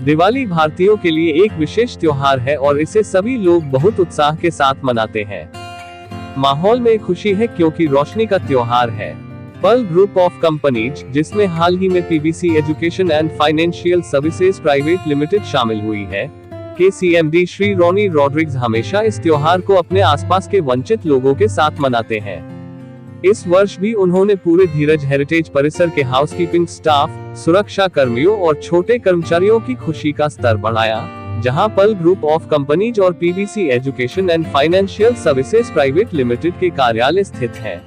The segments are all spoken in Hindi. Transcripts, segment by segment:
दिवाली भारतीयों के लिए एक विशेष त्योहार है और इसे सभी लोग बहुत उत्साह के साथ मनाते हैं। माहौल में खुशी है क्योंकि रोशनी का त्योहार है। पर्ल ग्रुप ऑफ कंपनीज, जिसमें हाल ही में PBC education and financial services private limited शामिल हुई है, के सीएमडी श्री रॉनी रॉड्रिग्स हमेशा इस त्योहार को अपने आसपास के वंचित लोगों के साथ मनाते हैं। इस वर्ष भी उन्होंने पूरे धीरज हेरिटेज परिसर के हाउसकीपिंग स्टाफ, सुरक्षा कर्मियों और छोटे कर्मचारियों की खुशी का स्तर बढ़ाया, जहां पर्ल ग्रुप ऑफ कंपनीज और PBC education and financial services private limited के कार्यालय स्थित हैं।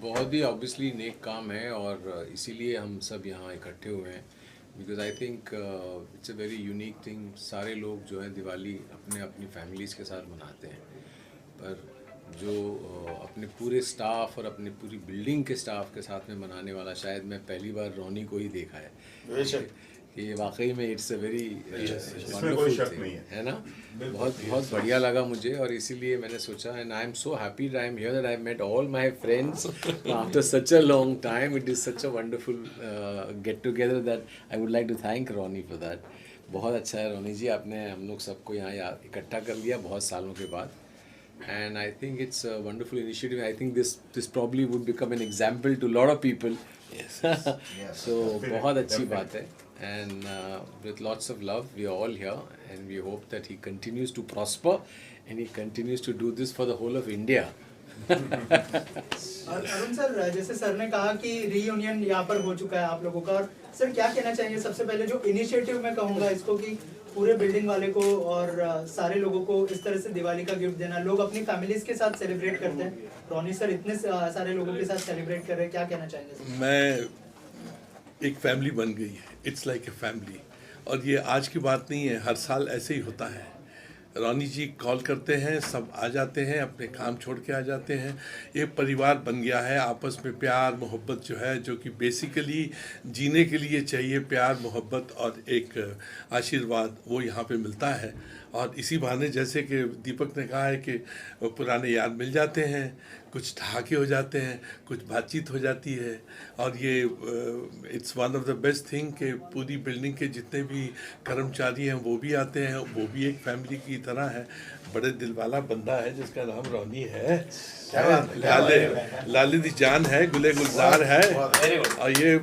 बहुत ही ऑब्वियसली नेक काम है और इसीलिए हम सब यहाँ इकट्ठे हुए हैं, because I think it's a very unique thing. सारे लोग जो है दिवाली अपने अपनी फैमिलीज़ के साथ मनाते हैं, पर जो अपने पूरे स्टाफ और अपनी पूरी बिल्डिंग के स्टाफ के साथ में मनाने वाला शायद मैं पहली बार रोनी को ही देखा है। ये वाकई में it's a very wonderful thing है ना। बहुत बहुत बढ़िया लगा मुझे और इसीलिए मैंने सोचा, and I am so happy that I am here, that I met all my friends after such a long time. It is such a wonderful get together that I would like to thank Ronnie for that. बहुत अच्छा है रोनी जी, आपने हम लोग सबको यहाँ इकट्ठा कर लिया बहुत सालों के बाद, and I think it's a wonderful initiative. I think this probably would become an example to a lot of people. Yes. So बहुत अच्छी बात है, and with lots of love we are all here and we hope that he continues to prosper and he continues to do this for the whole of India. Arun sir, जैसे सर ने कहा कि रीयूनियन यहाँ पर हो चुका है आप लोगों का, और सर क्या कहना चाहेंगे? सबसे पहले जो इनिशिएटिव मैं कहूँगा इसको कि पूरे बिल्डिंग वाले को और सारे लोगों को इस तरह से दिवाली का गिफ्ट देना, लोग अपनी फैमिलीज के साथ सेलिब्रेट करते हैं, रोनी सर इतने सारे लोगों के साथ सेलिब्रेट कर रहे हैं, क्या कहना चाहेंगे? मैं एक फैमिली बन गई है, इट्स लाइक ए फैमिली, और ये आज की बात नहीं है, हर साल ऐसे ही होता है। रोनी जी कॉल करते हैं, सब आ जाते हैं, अपने काम छोड़ के आ जाते हैं, एक परिवार बन गया है। आपस में प्यार मोहब्बत जो है, जो कि बेसिकली जीने के लिए चाहिए, प्यार मोहब्बत और एक आशीर्वाद, वो यहाँ पे मिलता है। और इसी बहाने जैसे कि दीपक ने कहा है कि पुराने याद मिल जाते हैं, कुछ ठहाके हो जाते हैं, कुछ बातचीत हो जाती है, और ये it's one of the best thing कि पूरी बिल्डिंग के जितने भी कर्मचारी हैं वो भी आते हैं, वो भी एक फैमिली की तरह है। बड़े दिल वाला बंदा है जिसका नाम रोनी है, लाले दी जान है, गुले गुलजार है, और ये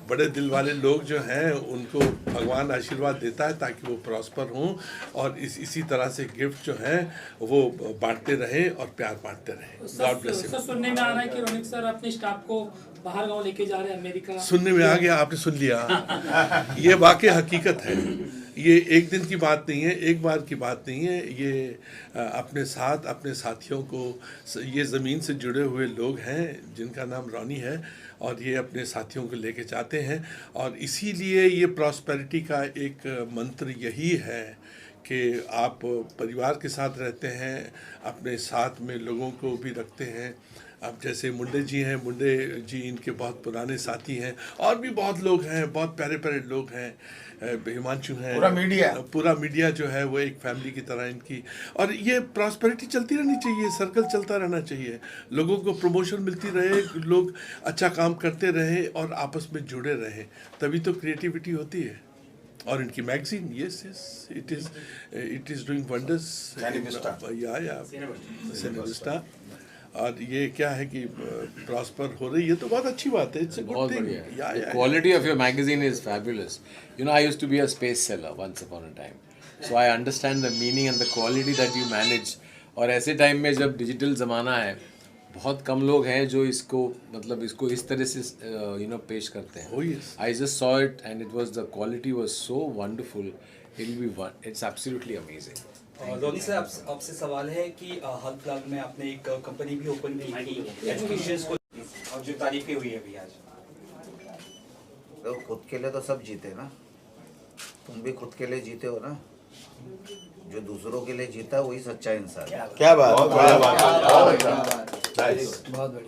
बड़े दिल वाले लोग जो हैं उनको भगवान आशीर्वाद देता है ताकि वो प्रॉस्पर हों और इसी तरह से गिफ्ट जो हैं वो बांटते रहें और प्यार बांटते रहें। God bless you. सुनने में आ रहा है कि रोनिक सर अपने स्टाफ को बाहर गांव लेके जा रहे हैं, अमेरिका। सुनने में आ गया, आपने सुन लिया। ये वाकई हकीकत है, ये एक दिन की बात नहीं है, एक बार की बात नहीं है। ये अपने साथ अपने साथियों को, ये ज़मीन से जुड़े हुए लोग हैं जिनका नाम रोनी है, और ये अपने साथियों को लेके जाते हैं, और इसीलिए ये प्रॉस्पेरिटी का एक मंत्र यही है कि आप परिवार के साथ रहते हैं, अपने साथ में लोगों को भी रखते हैं। अब जैसे मुंडे जी हैं, मुंडे जी इनके बहुत पुराने साथी हैं, और भी बहुत लोग हैं, बहुत प्यारे प्यारे लोग हैं, हिमांशु हैं, पूरा मीडिया जो है वो एक फैमिली की तरह इनकी। और ये प्रॉस्पेरिटी चलती रहनी चाहिए, सर्कल चलता रहना चाहिए, लोगों को प्रमोशन मिलती रहे, लोग अच्छा काम करते रहे और आपस में जुड़े रहे, तभी तो क्रिएटिविटी होती है। और इनकी magazine, yes it is doing wonders, Cinevista. और ये क्या है कि प्रॉस्पर हो रही है, तो बहुत अच्छी बात है, it's a good thing. The quality of your magazine is fabulous. You know, I used to be a space seller once upon a time, so I understand the meaning and the quality that you manage. और ऐसे टाइम में जब डिजिटल ज़माना है, बहुत कम लोग हैं जो इसको इसको इस तरह से पेश करते हैं। Oh yes. I just saw it and the quality was so wonderful. It's absolutely amazing. Ronnie sir, आपसे सवाल है कि हाल फिलहाल में आपने एक कंपनी भी ओपन की एजुकेशन को, और जो तारीफें हुई है अभी आज। तो खुद के लिए तो सब जीते ना, तुम भी खुद के लिए जीते हो ना। जो दूसरों के लिए जीता है वही सच्चा इंसान है। क्या बात बहुत बढ़िया बात।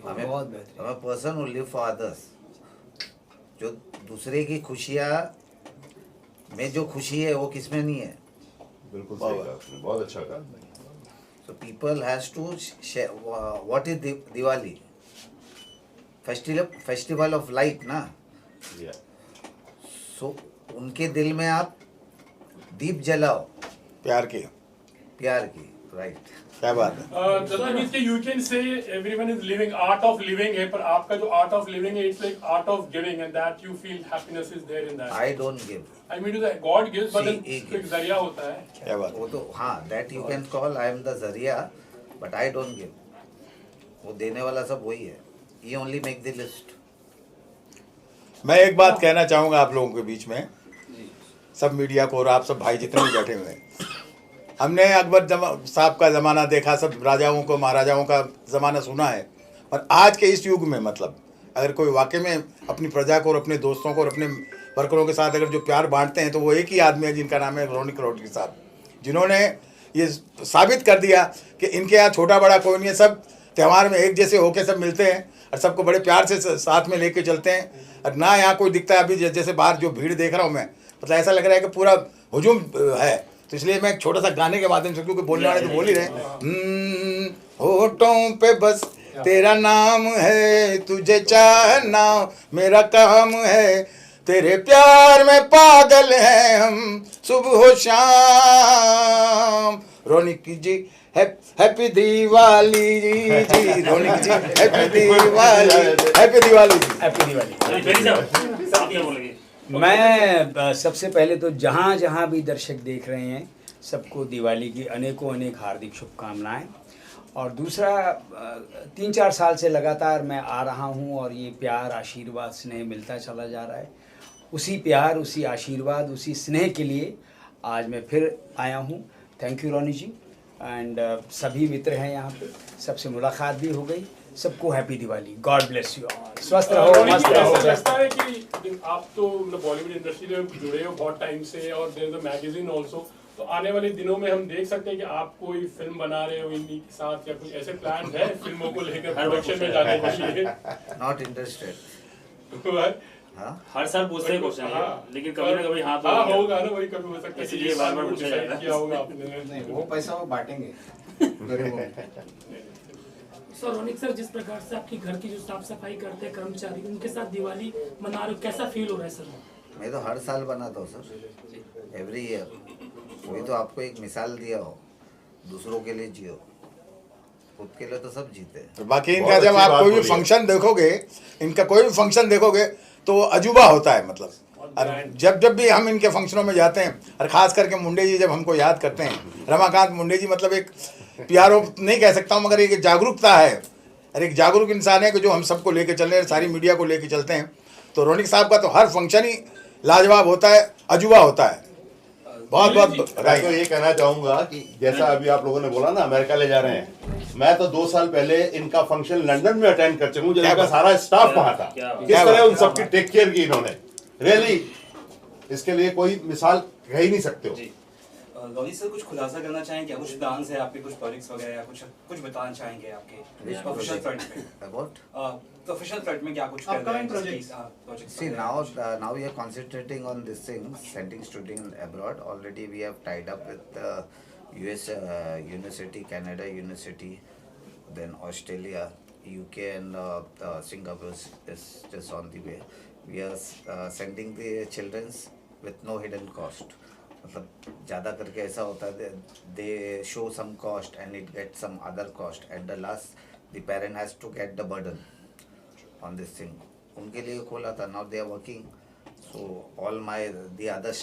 हमें person who live for others, जो दूसरे की खुशियाँ में जो खुशी है वो किसमें नहीं है। बिल्कुल सही कहा आपने, बहुत अच्छा कहा। So people has to share. What is Diwali? Festival of light ना। Yeah. So उनके दिल में आप दीप जलाओ प्यार की, प्यार की, राइट। क्या बात है। That means you can say everyone is living art of living है, पर आपका जो art of living है, it's like art of giving, and that you feel happiness is there in that. I don't give. I mean to say God gives, but See, then he एक gives. जरिया होता है। क्या बात वो तो हाँ, that you can call I am the Zariya, but I don't give. वो देने वाला सब वही है। He only make the list. मैं एक बात कहना चाहूँगा आप लोगों के बीच में, सब मीडिया को और आप सब भाई जितने भी बैठे हुए हैं। हमने अकबर साहब का ज़माना देखा, सब राजाओं को महाराजाओं का ज़माना सुना है, पर आज के इस युग में मतलब अगर कोई वाकई में अपनी प्रजा को और अपने दोस्तों को और अपने वर्करों के साथ अगर जो प्यार बांटते हैं तो वो एक ही आदमी है जिनका नाम है रोनिक रोटी साहब, जिन्होंने ये साबित कर दिया कि इनके यहाँ छोटा बड़ा कोई नहीं है, सब त्यौहार में एक जैसे होके सब मिलते हैं और सबको बड़े प्यार से साथ में लेके चलते हैं। और ना यहाँ कोई दिखता है अभी जैसे बाहर जो भीड़ देख रहा हूँ मैं, मतलब ऐसा लग रहा है कि पूरा हुजूम है। तो इसलिए मैं एक छोटा सा गाने के माध्यम से, क्योंकि बोलने वाले तो बोल ही रहे, होठों पे बस तेरा नाम है, तुझे चाहना मेरा काम है, तेरे प्यार में पागल हैं हम सुबह शाम। रोनिक जी हैप्पी दिवाली जी, रोनिक जी हैप्पी दिवाली, हैप्पी दिवाली जी, हैप्पी दिवाली। मैं सबसे पहले तो जहाँ जहाँ भी दर्शक देख रहे हैं सबको दिवाली की अनेकों अनेक हार्दिक शुभकामनाएं। और दूसरा 3-4 साल से लगातार मैं आ रहा हूँ और ये प्यार आशीर्वाद स्नेह मिलता चला जा रहा है। उसी प्यार, उसी आशीर्वाद, उसी स्नेह के लिए आज मैं फिर आया हूँ। Thank you Ronnie ji. And सभी मित्र हैं यहाँ पे, सबसे मुलाकात भी हो गई। सबको happy Diwali, God bless you all. स्वस्थ रहो, मस्त रहो। लगता है कि आप तो बॉलीवुड इंडस्ट्री से जुड़े हो बहुत टाइम से, और there is a magazine also, तो आने वाले दिनों में हम देख सकते हैं कि आप कोई फिल्म बना रहे हो इन्हीं के साथ, या कुछ ऐसे प्लान है फिल्मों को लेकर प्रोडक्शन में जाने के लिए? Not interested. हाँ, हर साल पूछते हैं क्वेश्चन, लेकिन कभी ना कभी हाँ तो होगा ना, वही कभी हो सकता है, इसलिए बार-बार पूछा जाता है क्या होगा आपने। वो पैसा वो बांटेंगे। सर रोनिक सर, जिस प्रकार से आपकी घर की जो साफ सफाई करते हैं कर्मचारी, उनके साथ दिवाली मना रहे हो, कैसा फील हो रहा है सर? मैं तो हर साल बनाता हूँ सर, एवरी ईयर। वही तो आपको एक मिसाल दिया हो, दूसरों के लिए जियो, खुद के लिए तो सब जीते हैं। बाकी इनका जब आप कोई भी फंक्शन देखोगे, इनका कोई भी फंक्शन देखोगे तो अजूबा होता है। मतलब जब भी हम इनके फंक्शनों में जाते हैं, और ख़ास करके मुंडे जी जब हमको याद करते हैं, रमाकांत मुंडे जी मतलब एक प्यारो नहीं कह सकता हूँ, मगर एक जागरूकता है और एक जागरूक इंसान है कि जो हम सबको लेके चल रहे हैं, सारी मीडिया को लेके चलते हैं। तो रोनिक साहब का तो हर फंक्शन ही लाजवाब होता है, अजूबा होता है। बहुत बहुत मैं तो ये कहना चाहूंगा कि जैसा अभी आप लोगों ने बोला ना अमेरिका ले जा रहे हैं, मैं तो 2 साल पहले इनका फंक्शन लंदन में अटेंड कर चुका हूँ, जब इनका सारा स्टाफ वहां था। किस तरह उन सबकी टेक केयर की इन्होंने, रियली इसके लिए कोई मिसाल कह ही नहीं सकते हो। रोनी सर, कुछ खुलासा करना चाहेंगे क्या? कुछ प्लान्स है आपके, कुछ प्रोजेक्ट्स वगैरह, या कुछ बताना चाहेंगे आपके ऑफिशियल फ्रंट पे? About? ऑफिशियल फ्रंट में क्या कुछ कर रहे हैं? See, now we are concentrating on this thing, sending students abroad. Already we have tied up with US University, Canada University, then Australia, UK and Singapore is just on the way. We are sending the children with no hidden cost. मतलब ज़्यादा करके ऐसा होता है, they show some cost and it get some other cost, at the last the parent has to get the burden on this thing. उनके लिए खोला था, now they are working. So all my the other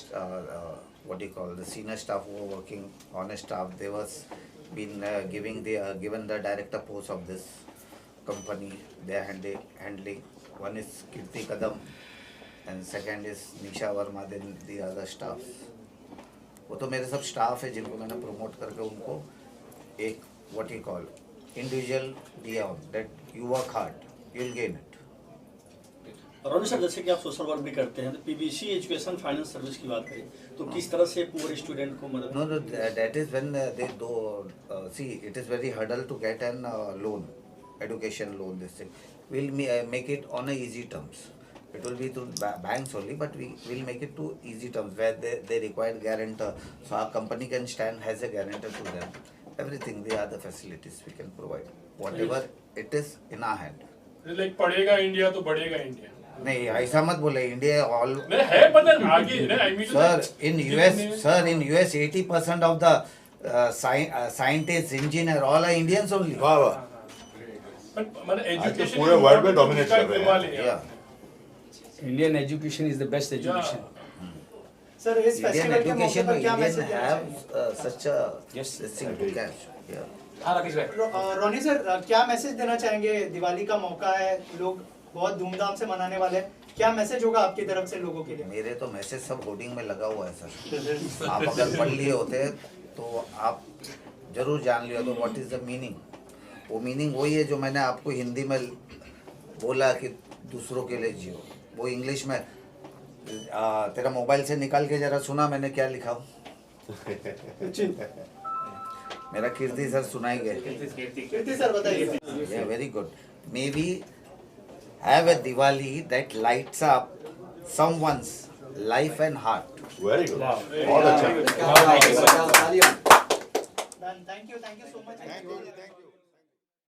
what you call the senior staff वो working on a staff, they was been given the director post of this company, they are handling. One is Kirti Kadam and second is Nisha Verma, then the other staff. वो तो मेरे सब स्टाफ है जिनको मैंने प्रमोट करके उनको एक व्हाट यू कॉल इंडिविजुअल दिया, that you work hard you will gain it. Ronnie sir, जैसे कि आप सोशल वर्क भी करते हैं, तो पीबीसी एजुकेशन फाइनेंस सर्विस की बात करें तो किस तरह से पुअर स्टूडेंट को मदद? No, that is when they do. See, it is very hurdle to get an loan, education loan. This thing, we'll make it on a easy terms. It will be through banks only, but we will make it to easy terms where they require guarantor. So our company can stand as a guarantor to them. Everything, they are the facilities we can provide. Whatever it is in our hand. Like पढ़ेगा इंडिया तो बढ़ेगा इंडिया। नहीं ऐसा मत बोले, इंडिया ऑल नहीं है पता आगे I mean sir in US 80% of the scientist engineer all are Indians only. वाह वाह, मतलब एजुकेशन पूरे वर्ल्ड में डोमिनेट कर रहे हैं। Indian education is the best education. Sir इस Indian फेस्टिवल के मौके education, पर क्या Indian मैसेज देना have such a this thing to catch. Yeah. Ronnie sir क्या मैसेज देना चाहेंगे? दिवाली का मौका है, लोग बहुत धूमधाम से मनाने वाले हैं, क्या मैसेज होगा आपकी तरफ से लोगों के लिए? मेरे तो मैसेज सब होर्डिंग में लगा हुआ है सर। आप अगर पढ़ लिए होते तो आप जरूर जान लिया तो व्हाट इज द मीनिंग। वो मीनिंग वही है जो मैंने आपको हिंदी में बोला कि दूसरों के लिए जियो, वो इंग्लिश में तेरा मोबाइल से निकाल के जरा सुना मैंने क्या लिखा हूँ। मेरा कीर्ति सर सुनाई गए। कीर्ति सर बताइए। Yeah, very good. May we have a Diwali that lights up someone's life and heart. Very good, बहुत अच्छा। Thank you so much. Thank you.